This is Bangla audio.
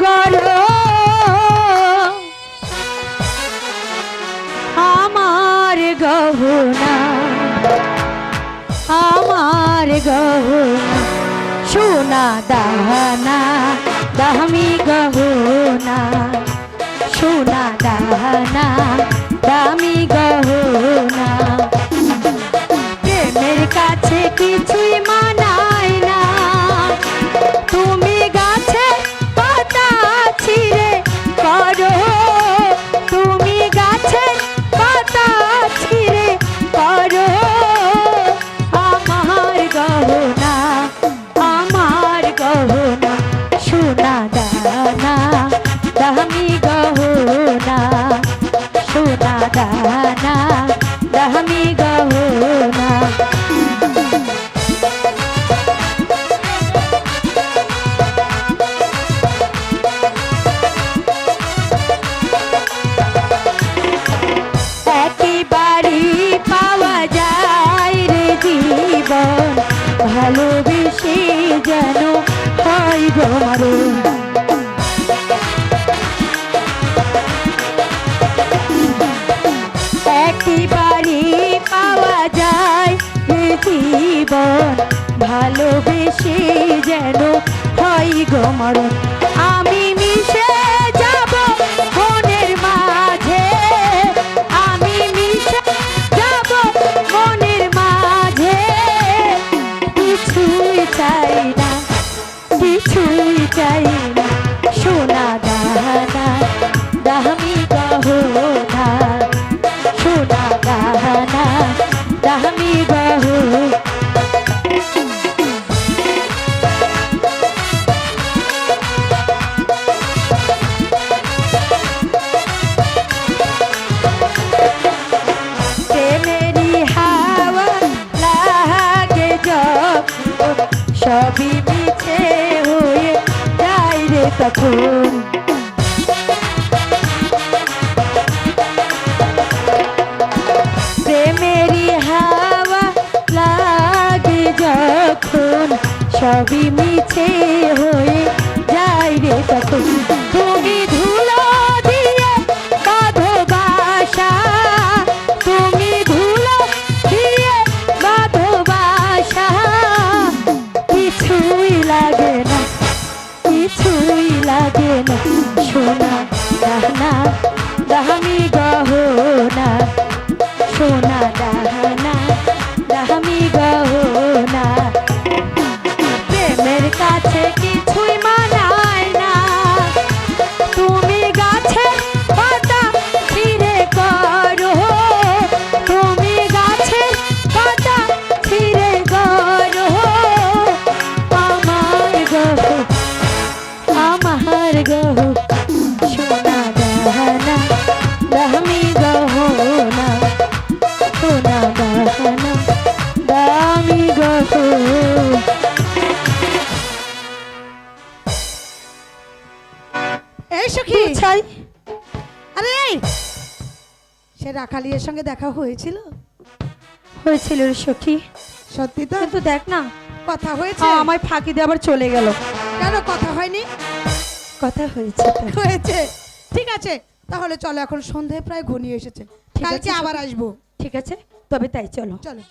করো আমার গহনা, আমার গহনা সোনা দানা দামি গহনা, সোনা দানা দামি গহনা। প্রেমের কাছে কিছুই মানায় না, তুমি গাছে পাতা ছিঁড়ে করো, তুমি গাছে পাতা ছিঁড়ে করো আমার গহনা, আমার গহনা সোনা দানা দামি গহনা, সোনা দানা দামি গহনা। ভালোবেসে যেন হয় গো মারণ, একবারই পাওয়া যায় জীবন, ভালোবেসে যেন হয় গো মারণ। আমি মিশে যাব মনের মাঝে, আমি মিশে যাব মনের মাঝে, কিছুই চাই না, কিছুই চাই না সোনা দানা দামি গহনা, সোনা দানা দামি গহনা। প্রেমেরই হাওয়া লাগে যখন সবই মিছে হয়ে যায় রে তখন, প্রেমেরই হাওয়া লাগে যখন সবই মিছে হয়ে যায় রে তখন। তুমি ধুলো দিয়ে বাঁধো বাসা, তুমি ধুলো দিয়ে বাঁধো বাসা, কিছুই লাগে না, কিছুই লাগে না সোনা দানা দামি গহনা, সোনা দানা দামি গহনা। প্রেমের কাছে কিছুই মানায় না, তুমি গাছে পাতা ছিঁড়ে করো, তুমি গাছে পাতা ছিঁড়ে করো আমার গহ, আমার গহ সোনা দানা দামি গহনা, সোনা দানা দামি গহনা। এই সখী চাই, আরে এই সে রাখালির সঙ্গে দেখা হয়েছিল? হয়েছিল রে সখী, সত্যি তো? কিন্তু দেখ না কথা হয়েছে? আমায় ফাঁকি দিয়ে আবার চলে গেল। কেন কথা হয়নি? কথা হয়েছে তো। হয়েছে, ঠিক আছে তাহলে চলো, এখন সন্ধে প্রায় ঘনিয়ে এসেছে, ঠিক আছে, কালকে আবার আসবো। ঠিক আছে তবে তাই চলো। চলো।